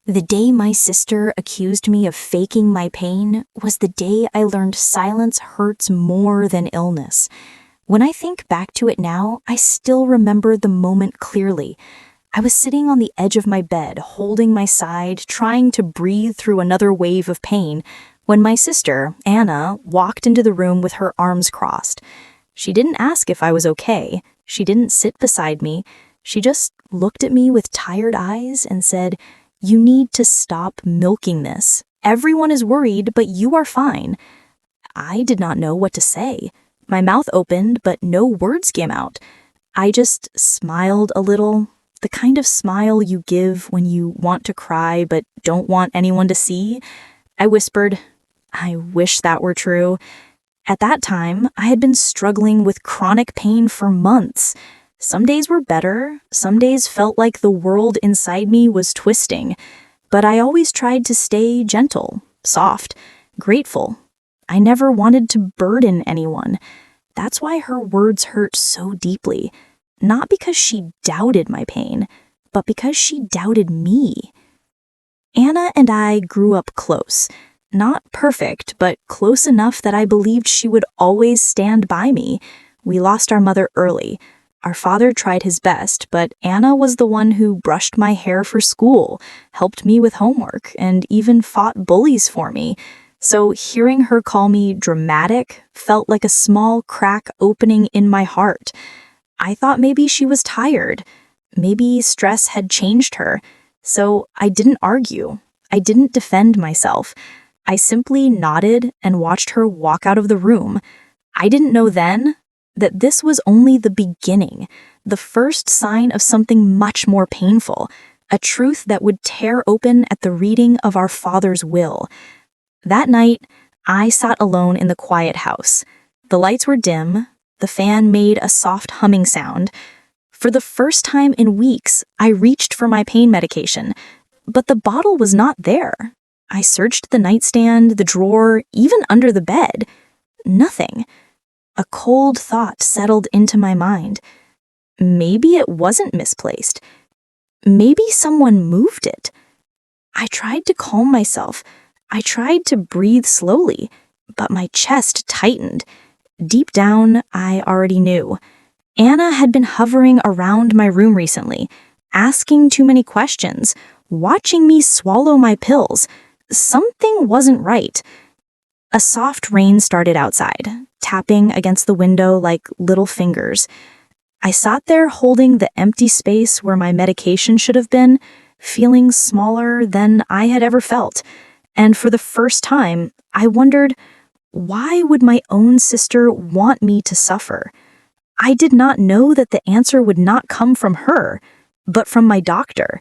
The day my sister accused me of faking my pain was the day I learned silence hurts more than illness. When I think back to it now, I still remember the moment clearly. I was sitting on the edge of my bed, holding my side, trying to breathe through another wave of pain, when my sister, Anna, walked into the room with her arms crossed. She didn't ask if I was okay. She didn't sit beside me. She just looked at me with tired eyes and said, "You need to stop milking this. Everyone is worried, but you are fine." I did not know what to say. My mouth opened, but no words came out. I just smiled a little, the kind of smile you give when you want to cry but don't want anyone to see. I whispered, "I wish that were true." At that time, I had been struggling with chronic pain for months. Some days were better, some days felt like the world inside me was twisting, but I always tried to stay gentle, soft, grateful. I never wanted to burden anyone. That's why her words hurt so deeply, not because she doubted my pain, but because she doubted me. Anna and I grew up close. Not perfect, but close enough that I believed she would always stand by me. We lost our mother early. Our father tried his best, but Anna was the one who brushed my hair for school, helped me with homework, and even fought bullies for me. So hearing her call me dramatic felt like a small crack opening in my heart. I thought maybe she was tired. Maybe stress had changed her. So I didn't argue. I didn't defend myself. I simply nodded and watched her walk out of the room. I didn't know then that this was only the beginning, the first sign of something much more painful, a truth that would tear open at the reading of our Father's will. That night, I sat alone in the quiet house. The lights were dim, the fan made a soft humming sound. For the first time in weeks, I reached for my pain medication, but the bottle was not there. I searched the nightstand, the drawer, even under the bed. Nothing. A cold thought settled into my mind. Maybe it wasn't misplaced. Maybe someone moved it. I tried to calm myself. I tried to breathe slowly, but my chest tightened. Deep down, I already knew. Anna had been hovering around my room recently, asking too many questions, watching me swallow my pills. Something wasn't right. A soft rain started outside, tapping against the window like little fingers. I sat there holding the empty space where my medication should have been, feeling smaller than I had ever felt. And for the first time, I wondered, why would my own sister want me to suffer? I did not know that the answer would not come from her, but from my doctor,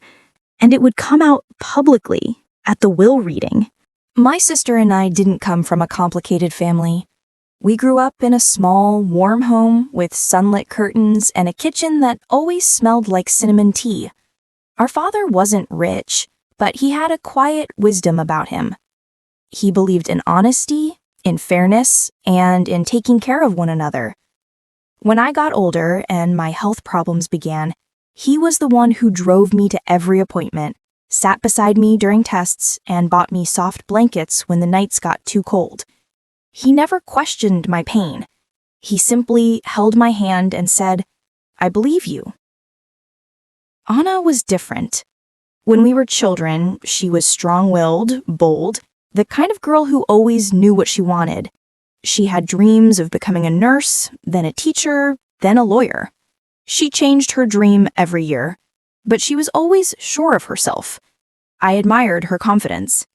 and it would come out publicly at the will reading. My sister and I didn't come from a complicated family. We grew up in a small, warm home with sunlit curtains and a kitchen that always smelled like cinnamon tea. Our father wasn't rich, but he had a quiet wisdom about him. He believed in honesty, in fairness, and in taking care of one another. When I got older and my health problems began, he was the one who drove me to every appointment, sat beside me during tests, and bought me soft blankets when the nights got too cold. He never questioned my pain. He simply held my hand and said, "I believe you." Anna was different. When we were children, she was strong-willed, bold, the kind of girl who always knew what she wanted. She had dreams of becoming a nurse, then a teacher, then a lawyer. She changed her dream every year, but she was always sure of herself. I admired her confidence.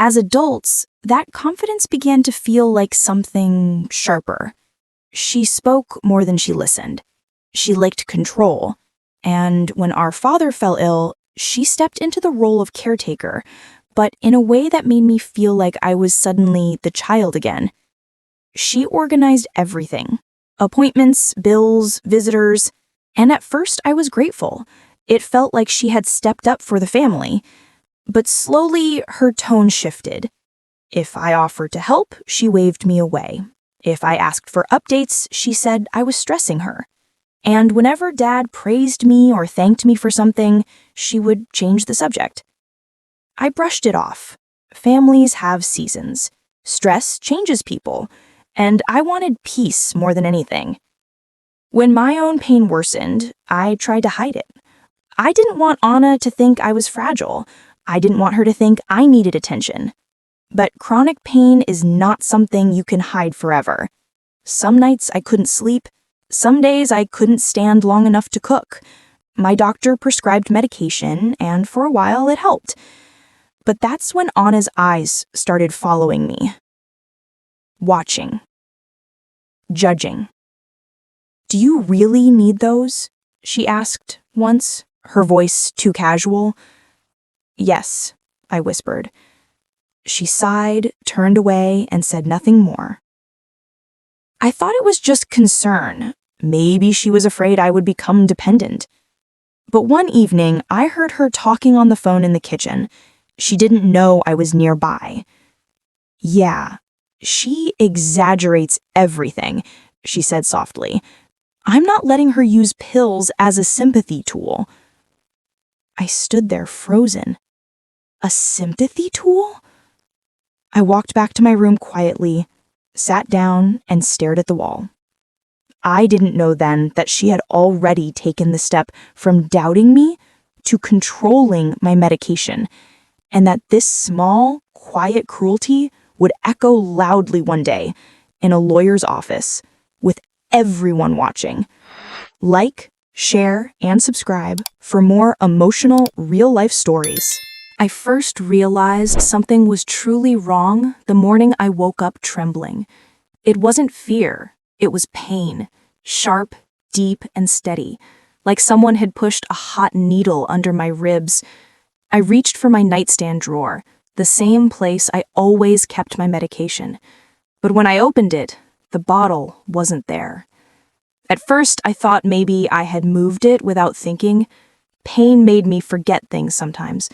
As adults, that confidence began to feel like something sharper. She spoke more than she listened. She liked control, and when our father fell ill, she stepped into the role of caretaker, but in a way that made me feel like I was suddenly the child again. She organized everything: appointments, bills, visitors, and at first I was grateful. It felt like she had stepped up for the family. But slowly, her tone shifted. If I offered to help, she waved me away. If I asked for updates, she said I was stressing her. And whenever Dad praised me or thanked me for something, she would change the subject. I brushed it off. Families have seasons. Stress changes people, and I wanted peace more than anything. When my own pain worsened, I tried to hide it. I didn't want Anna to think I was fragile. I didn't want her to think I needed attention. But chronic pain is not something you can hide forever. Some nights I couldn't sleep. Some days I couldn't stand long enough to cook. My doctor prescribed medication, and for a while it helped. But that's when Anna's eyes started following me. Watching. Judging. "Do you really need those?" she asked once, her voice too casual. "Yes," I whispered. She sighed, turned away, and said nothing more. I thought it was just concern. Maybe she was afraid I would become dependent. But one evening, I heard her talking on the phone in the kitchen. She didn't know I was nearby. "Yeah, she exaggerates everything," she said softly. "I'm not letting her use pills as a sympathy tool." I stood there frozen. A sympathy tool? I walked back to my room quietly, sat down, and stared at the wall. I didn't know then that she had already taken the step from doubting me to controlling my medication, and that this small, quiet cruelty would echo loudly one day in a lawyer's office with everyone watching. Like, share, and subscribe for more emotional, real-life stories. I first realized something was truly wrong the morning I woke up trembling. It wasn't fear, it was pain, sharp, deep, and steady, like someone had pushed a hot needle under my ribs. I reached for my nightstand drawer, the same place I always kept my medication. But when I opened it, the bottle wasn't there. At first, I thought maybe I had moved it without thinking. Pain made me forget things sometimes.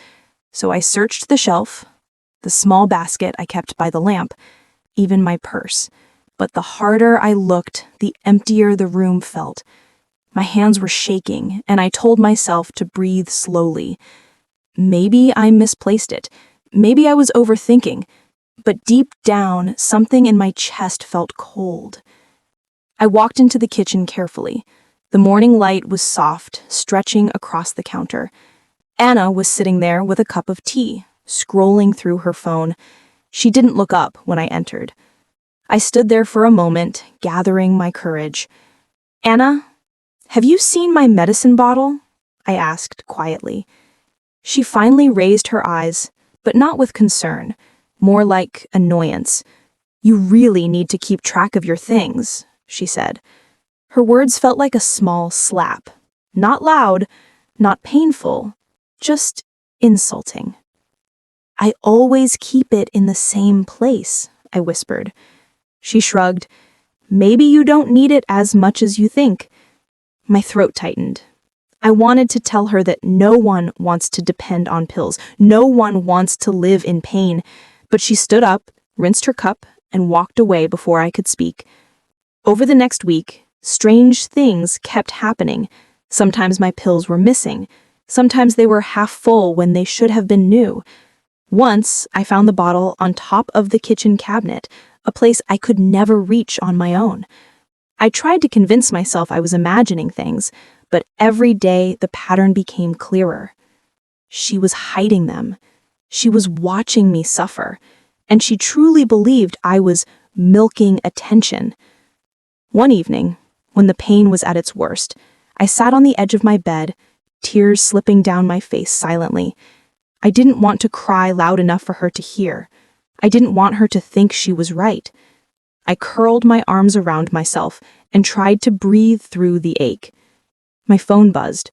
So I searched the shelf, the small basket I kept by the lamp, even my purse. But the harder I looked, the emptier the room felt. My hands were shaking, and I told myself to breathe slowly. Maybe I misplaced it. Maybe I was overthinking. But deep down, something in my chest felt cold. I walked into the kitchen carefully. The morning light was soft, stretching across the counter. Anna was sitting there with a cup of tea, scrolling through her phone. She didn't look up when I entered. I stood there for a moment, gathering my courage. "Anna, have you seen my medicine bottle?" I asked quietly. She finally raised her eyes, but not with concern, more like annoyance. "You really need to keep track of your things," she said. Her words felt like a small slap. Not loud, not painful, just insulting. "I always keep it in the same place," I whispered. She shrugged. "Maybe you don't need it as much as you think." My throat tightened. I wanted to tell her that no one wants to depend on pills. No one wants to live in pain. But she stood up, rinsed her cup, and walked away before I could speak. Over the next week, strange things kept happening. Sometimes my pills were missing. Sometimes they were half full when they should have been new. Once, I found the bottle on top of the kitchen cabinet, a place I could never reach on my own. I tried to convince myself I was imagining things, but every day the pattern became clearer. She was hiding them. She was watching me suffer, and she truly believed I was milking attention. One evening, when the pain was at its worst, I sat on the edge of my bed, tears slipping down my face silently. I didn't want to cry loud enough for her to hear. I didn't want her to think she was right. I curled my arms around myself and tried to breathe through the ache. My phone buzzed.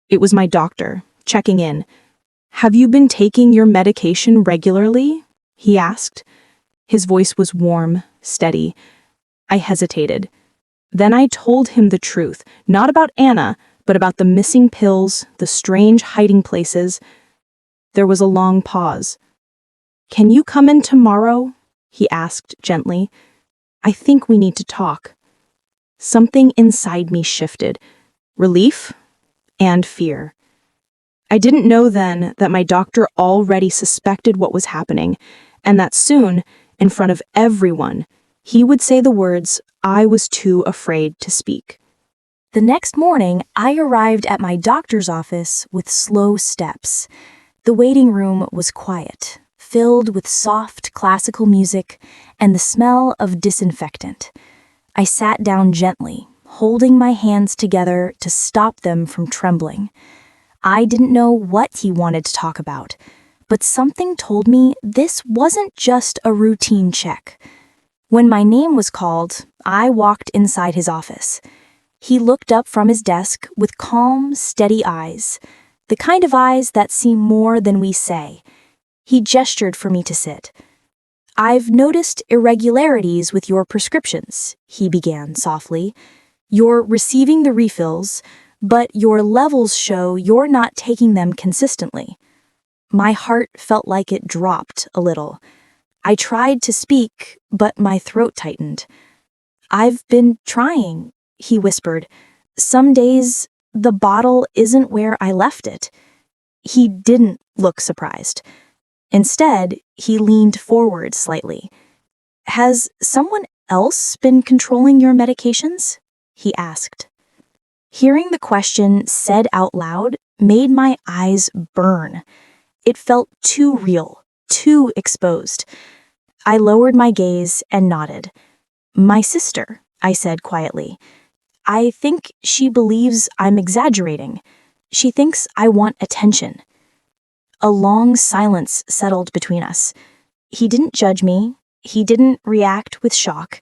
It was my doctor, checking in. "Have you been taking your medication regularly?" he asked. His voice was warm, steady. I hesitated. Then I told him the truth, not about Anna, but about the missing pills, the strange hiding places. There was a long pause. "Can you come in tomorrow?" he asked gently. "I think we need to talk." Something inside me shifted. Relief and fear. I didn't know then that my doctor already suspected what was happening, and that soon, in front of everyone, he would say the words I was too afraid to speak. The next morning, I arrived at my doctor's office with slow steps. The waiting room was quiet, filled with soft classical music and the smell of disinfectant. I sat down gently, holding my hands together to stop them from trembling. I didn't know what he wanted to talk about, but something told me this wasn't just a routine check. When my name was called, I walked inside his office. He looked up from his desk with calm, steady eyes, the kind of eyes that see more than we say. He gestured for me to sit. "I've noticed irregularities with your prescriptions," he began softly. "You're receiving the refills, but your levels show you're not taking them consistently." My heart felt like it dropped a little. I tried to speak, but my throat tightened. "I've been trying," he whispered. "Some days, the bottle isn't where I left it." He didn't look surprised. Instead, he leaned forward slightly. "Has someone else been controlling your medications?" he asked. Hearing the question said out loud made my eyes burn. It felt too real, too exposed. I lowered my gaze and nodded. "My sister," I said quietly. "I think she believes I'm exaggerating. She thinks I want attention." A long silence settled between us. He didn't judge me. He didn't react with shock.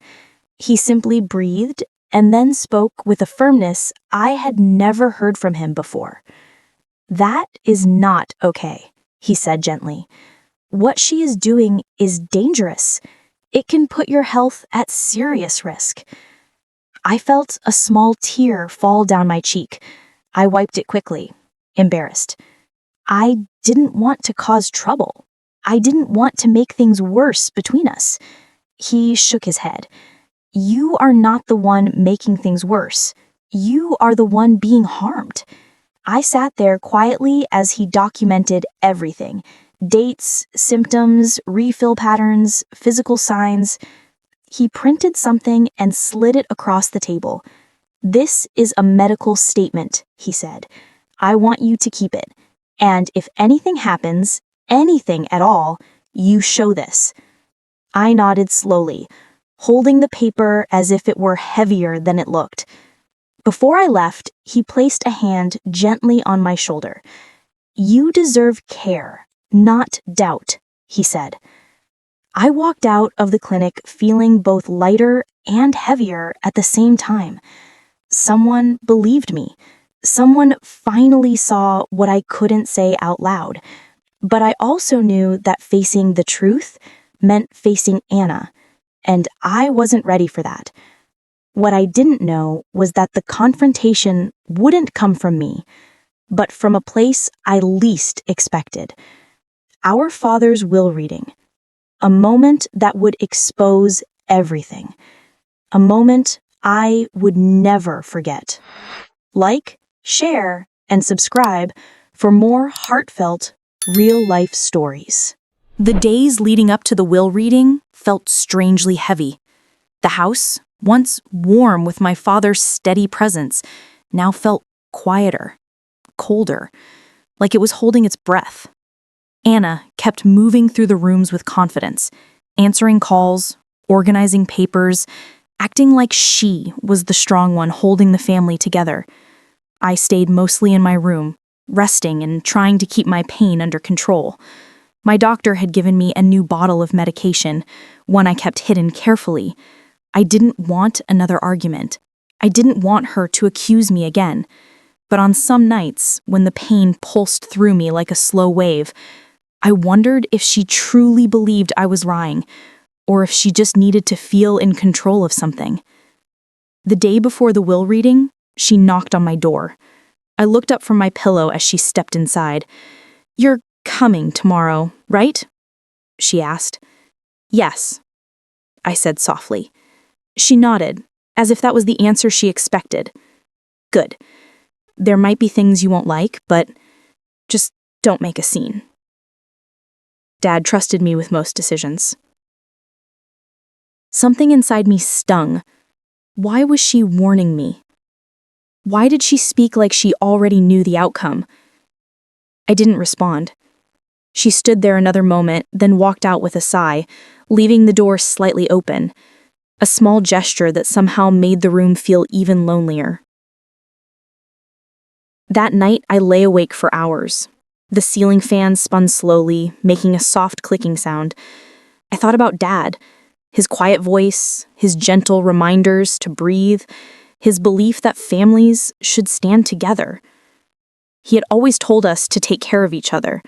He simply breathed and then spoke with a firmness I had never heard from him before. "That is not okay," he said gently. "What she is doing is dangerous. It can put your health at serious risk." I felt a small tear fall down my cheek. I wiped it quickly, embarrassed. I didn't want to cause trouble. I didn't want to make things worse between us. He shook his head. "You are not the one making things worse. You are the one being harmed." I sat there quietly as he documented everything: dates, symptoms, refill patterns, physical signs. He printed something and slid it across the table. "This is a medical statement," he said. "I want you to keep it. And if anything happens, anything at all, you show this." I nodded slowly, holding the paper as if it were heavier than it looked. Before I left, he placed a hand gently on my shoulder. "You deserve care, not doubt," he said. I walked out of the clinic feeling both lighter and heavier at the same time. Someone believed me. Someone finally saw what I couldn't say out loud. But I also knew that facing the truth meant facing Anna, and I wasn't ready for that. What I didn't know was that the confrontation wouldn't come from me, but from a place I least expected. Our father's will reading. A moment that would expose everything. A moment I would never forget. Like, share, and subscribe for more heartfelt, real-life stories. The days leading up to the will reading felt strangely heavy. The house, once warm with my father's steady presence, now felt quieter, colder, like it was holding its breath. Anna kept moving through the rooms with confidence, answering calls, organizing papers, acting like she was the strong one holding the family together. I stayed mostly in my room, resting and trying to keep my pain under control. My doctor had given me a new bottle of medication, one I kept hidden carefully. I didn't want another argument. I didn't want her to accuse me again. But on some nights, when the pain pulsed through me like a slow wave, I wondered if she truly believed I was lying, or if she just needed to feel in control of something. The day before the will reading, she knocked on my door. I looked up from my pillow as she stepped inside. "You're coming tomorrow, right?" she asked. "Yes," I said softly. She nodded, as if that was the answer she expected. "Good. There might be things you won't like, but Just don't make a scene. Dad trusted me with most decisions. Something inside me stung. Why was she warning me? Why did she speak like she already knew the outcome? I didn't respond. She stood there another moment, then walked out with a sigh, leaving the door slightly open, a small gesture that somehow made the room feel even lonelier. That night, I lay awake for hours. The ceiling fan spun slowly, making a soft clicking sound. I thought about Dad, his quiet voice, his gentle reminders to breathe, his belief that families should stand together. He had always told us to take care of each other.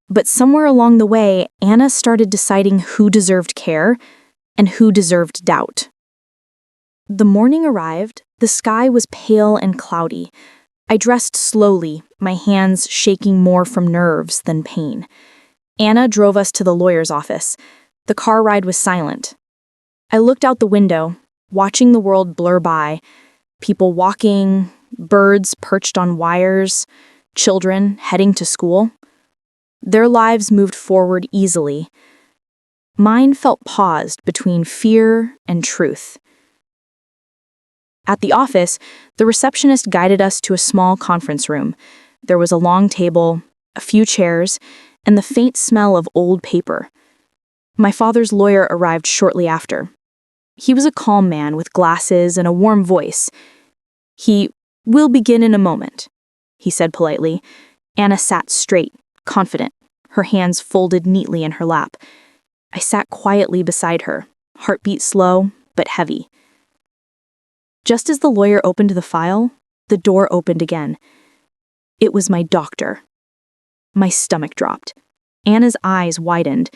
But somewhere along the way, Anna started deciding who deserved care and who deserved doubt. The morning arrived, the sky was pale and cloudy. I dressed slowly, my hands shaking more from nerves than pain. Anna drove us to the lawyer's office. The car ride was silent. I looked out the window, watching the world blur by. People walking, birds perched on wires, children heading to school. Their lives moved forward easily. Mine felt paused between fear and truth. At the office, the receptionist guided us to a small conference room. There was a long table, a few chairs, and the faint smell of old paper. My father's lawyer arrived shortly after. He was a calm man with glasses and a warm voice. "We'll begin in a moment," he said politely. Anna sat straight, confident, her hands folded neatly in her lap. I sat quietly beside her, heartbeat slow but heavy. Just as the lawyer opened the file, the door opened again. It was my doctor. My stomach dropped. Anna's eyes widened.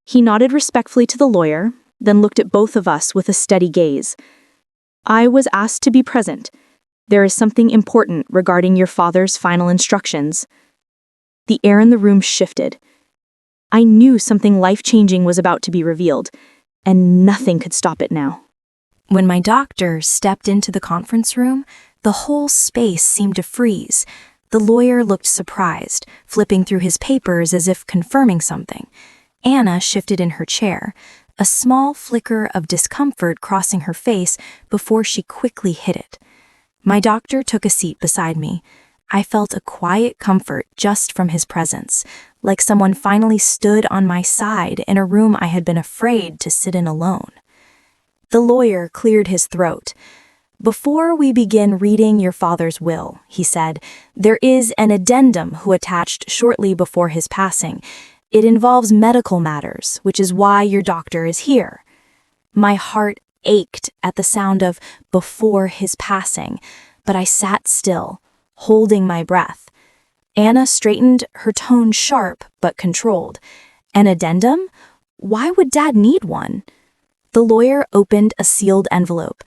He nodded respectfully to the lawyer, then looked at both of us with a steady gaze. "I was asked to be present. There is something important regarding your father's final instructions." The air in the room shifted. I knew something life-changing was about to be revealed, and nothing could stop it now. When my doctor stepped into the conference room, the whole space seemed to freeze. The lawyer looked surprised, flipping through his papers as if confirming something. Anna shifted in her chair, a small flicker of discomfort crossing her face before she quickly hid it. My doctor took a seat beside me. I felt a quiet comfort just from his presence, like someone finally stood on my side in a room I had been afraid to sit in alone. The lawyer cleared his throat. "Before we begin reading your father's will," he said, "there is an addendum who attached shortly before his passing. It involves medical matters, which is why your doctor is here." My heart ached at the sound of "before his passing," but I sat still, holding my breath. Anna straightened, her tone sharp but controlled. "An addendum? Why would Dad need one?" The lawyer opened a sealed envelope.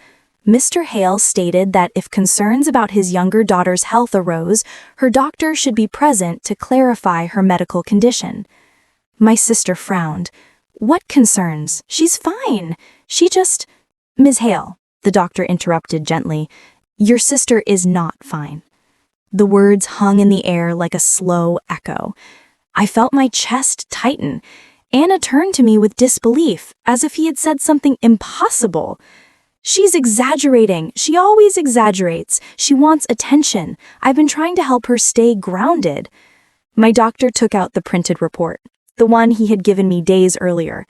Mr. Hale stated that if concerns about his younger daughter's health arose, her doctor should be present to clarify her medical condition. My sister frowned. "What concerns? She's fine. She just—" "Ms. Hale," the doctor interrupted gently, "your sister is not fine." The words hung in the air like a slow echo. I felt my chest tighten. Anna turned to me with disbelief, as if he had said something impossible. "She's exaggerating. She always exaggerates. She wants attention. I've been trying to help her stay grounded." My doctor took out the printed report, the one he had given me days earlier.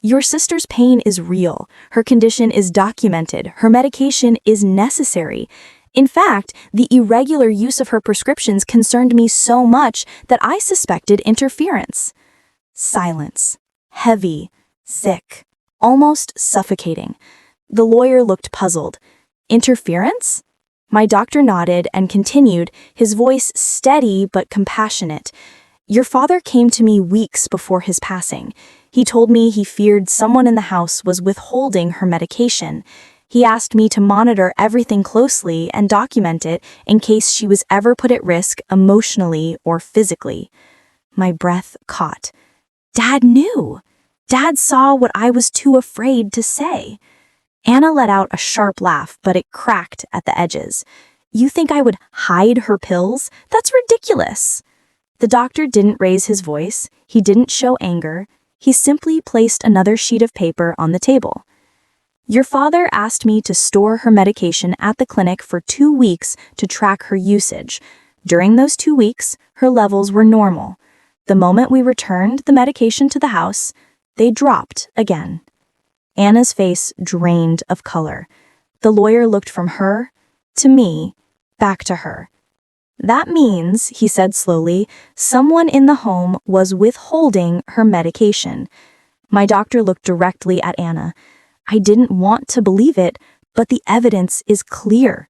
"Your sister's pain is real. Her condition is documented. Her medication is necessary. In fact, the irregular use of her prescriptions concerned me so much that I suspected interference." Silence. Heavy, thick, almost suffocating. The lawyer looked puzzled. "Interference?" My doctor nodded and continued, his voice steady but compassionate. "Your father came to me weeks before his passing. He told me he feared someone in the house was withholding her medication. He asked me to monitor everything closely and document it in case she was ever put at risk emotionally or physically." My breath caught. Dad knew. Dad saw what I was too afraid to say. Anna let out a sharp laugh, but it cracked at the edges. "You think I would hide her pills? That's ridiculous." The doctor didn't raise his voice, he didn't show anger, he simply placed another sheet of paper on the table. Your father asked me to store her medication at the clinic for 2 weeks to track her usage. During those 2 weeks, her levels were normal. The moment we returned the medication to the house, they dropped again. Anna's face drained of color. The lawyer looked from her to me, back to her. That means, he said slowly, someone in the home was withholding her medication. My doctor looked directly at Anna. I didn't want to believe it, but the evidence is clear.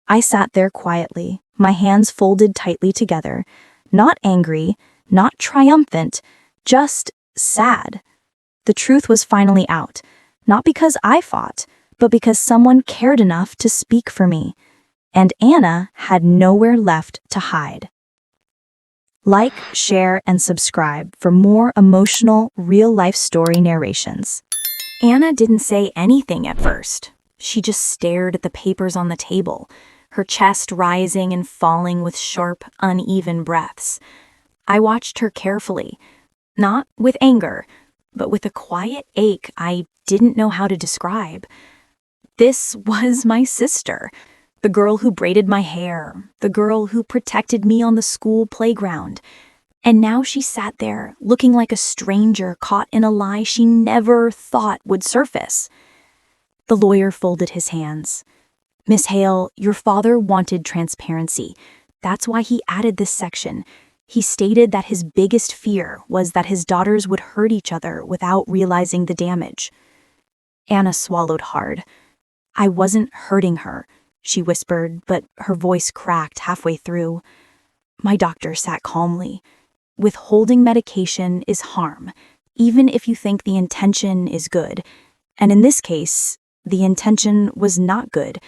I sat there quietly, my hands folded tightly together, not angry, not triumphant, just sad. The truth was finally out, not because I fought, but because someone cared enough to speak for me. And Anna had nowhere left to hide. Like, share, and subscribe for more emotional, real-life story narrations. Anna didn't say anything at first. She just stared at the papers on the table, her chest rising and falling with sharp, uneven breaths. I watched her carefully, not with anger, but with a quiet ache I didn't know how to describe. This was my sister. The girl who braided my hair, the girl who protected me on the school playground. And now she sat there, looking like a stranger caught in a lie she never thought would surface. The lawyer folded his hands. Miss Hale, your father wanted transparency. That's why he added this section. He stated that his biggest fear was that his daughters would hurt each other without realizing the damage. Anna swallowed hard. I wasn't hurting her, she whispered, but her voice cracked halfway through. My doctor sat calmly. Withholding medication is harm, even if you think the intention is good. And in this case, the intention was not good.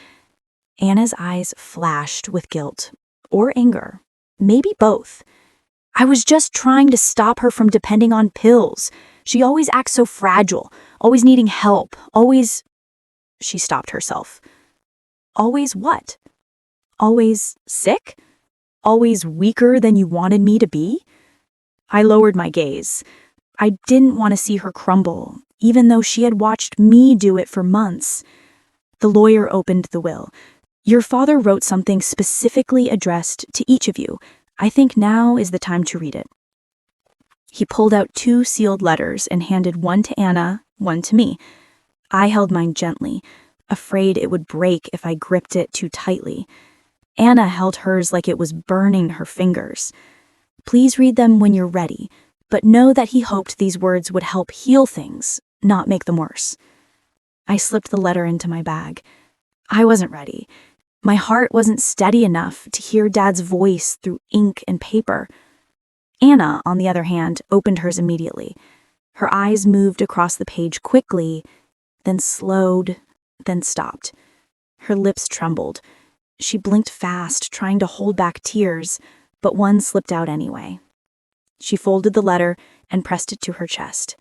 Anna's eyes flashed with guilt, or anger, maybe both. I was just trying to stop her from depending on pills. She always acts so fragile, always needing help, always... She stopped herself. Always what? Always sick? Always weaker than you wanted me to be? I lowered my gaze. I didn't want to see her crumble, even though she had watched me do it for months. The lawyer opened the will. Your father wrote something specifically addressed to each of you. I think now is the time to read it. He pulled out 2 sealed letters and handed one to Anna, one to me. I held mine gently, afraid it would break if I gripped it too tightly. Anna held hers like it was burning her fingers. Please read them when you're ready, but know that he hoped these words would help heal things, not make them worse. I slipped the letter into my bag. I wasn't ready. My heart wasn't steady enough to hear Dad's voice through ink and paper. Anna, on the other hand, opened hers immediately. Her eyes moved across the page quickly, then slowed, then stopped. Her lips trembled. She blinked fast, trying to hold back tears, but one slipped out anyway. She folded the letter and pressed it to her chest.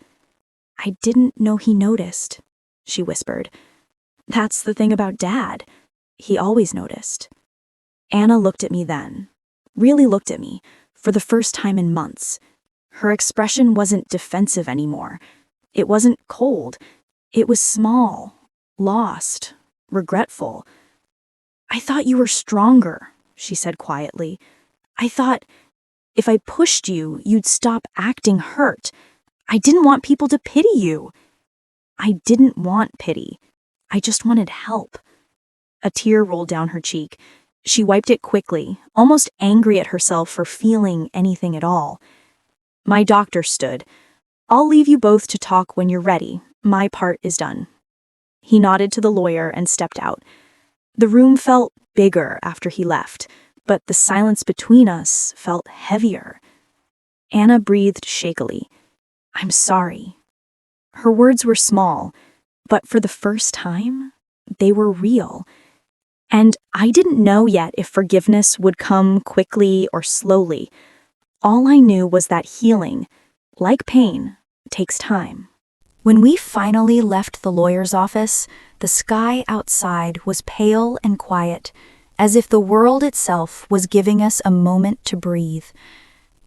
I didn't know he noticed, she whispered. That's the thing about Dad. He always noticed. Anna looked at me then, really looked at me, for the first time in months. Her expression wasn't defensive anymore. It wasn't cold. It was small, lost, regretful. I thought you were stronger, she said quietly. I thought if I pushed you, you'd stop acting hurt. I didn't want people to pity you. I didn't want pity. I just wanted help. A tear rolled down her cheek. She wiped it quickly, almost angry at herself for feeling anything at all. My doctor stood. I'll leave you both to talk when you're ready. My part is done. He nodded to the lawyer and stepped out. The room felt bigger after he left, but the silence between us felt heavier. Anna breathed shakily. I'm sorry. Her words were small, but for the first time, they were real. And I didn't know yet if forgiveness would come quickly or slowly. All I knew was that healing, like pain, takes time. When we finally left the lawyer's office, the sky outside was pale and quiet, as if the world itself was giving us a moment to breathe.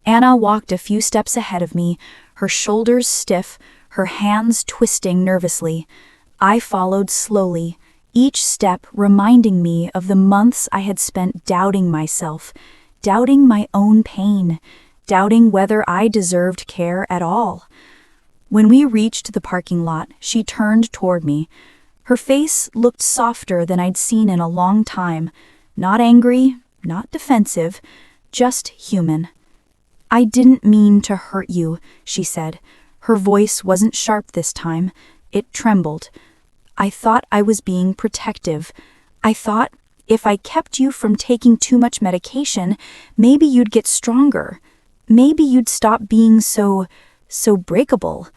Anna walked a few steps ahead of me, her shoulders stiff, her hands twisting nervously. I followed slowly, each step reminding me of the months I had spent doubting myself, doubting my own pain, doubting whether I deserved care at all. When we reached the parking lot, she turned toward me. Her face looked softer than I'd seen in a long time, not angry, not defensive, just human. "I didn't mean to hurt you," she said. Her voice wasn't sharp this time. It trembled. "I thought I was being protective. I thought if I kept you from taking too much medication, maybe you'd get stronger. Maybe you'd stop being so breakable."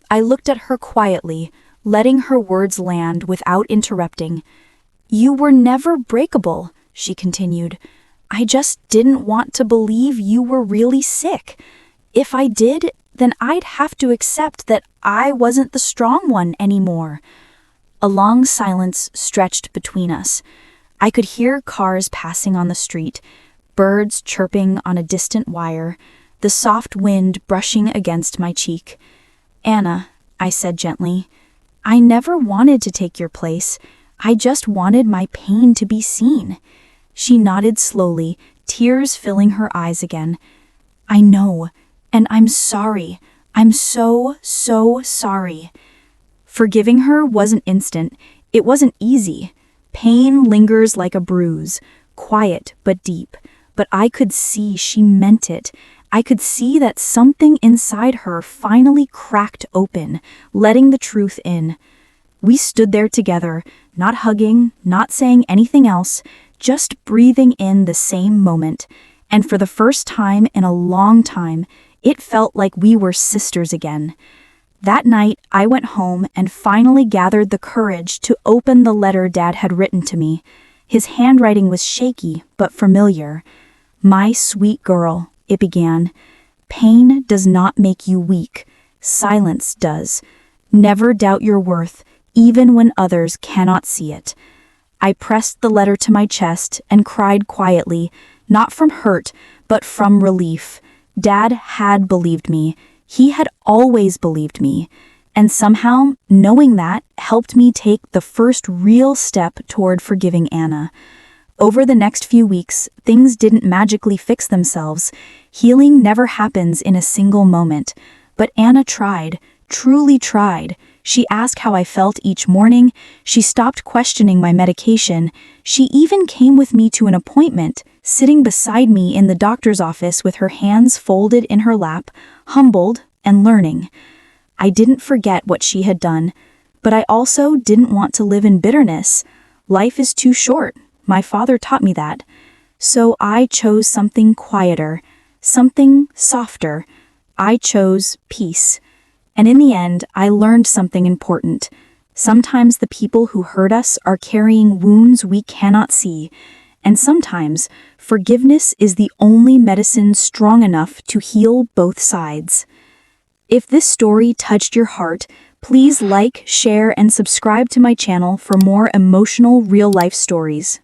I looked at her quietly, letting her words land without interrupting. "You were never breakable," she continued. "I just didn't want to believe you were really sick. If I did, then I'd have to accept that I wasn't the strong one anymore." A long silence stretched between us. I could hear cars passing on the street, birds chirping on a distant wire, the soft wind brushing against my cheek. "Anna," I said gently, "I never wanted to take your place. I just wanted my pain to be seen." She nodded slowly, tears filling her eyes again. "I know, and I'm sorry. I'm so sorry." Forgiving her wasn't instant. It wasn't easy. Pain lingers like a bruise, quiet but deep. But I could see she meant it. I could see that something inside her finally cracked open, letting the truth in. We stood there together, not hugging, not saying anything else, just breathing in the same moment. And for the first time in a long time, it felt like we were sisters again. That night, I went home and finally gathered the courage to open the letter Dad had written to me. His handwriting was shaky, but familiar. "My sweet girl," it began. "Pain does not make you weak. Silence does. Never doubt your worth, even when others cannot see it." I pressed the letter to my chest and cried quietly, not from hurt, but from relief. Dad had believed me. He had always believed me. And somehow, knowing that helped me take the first real step toward forgiving Anna. Over the next few weeks, things didn't magically fix themselves. Healing never happens in a single moment. But Anna tried, truly tried. She asked how I felt each morning. She stopped questioning my medication. She even came with me to an appointment, sitting beside me in the doctor's office with her hands folded in her lap, humbled and learning. I didn't forget what she had done, but I also didn't want to live in bitterness. Life is too short. My father taught me that. So I chose something quieter, something softer. I chose peace. And in the end, I learned something important. Sometimes the people who hurt us are carrying wounds we cannot see. And sometimes forgiveness is the only medicine strong enough to heal both sides. If this story touched your heart, please like, share, and subscribe to my channel for more emotional real-life stories.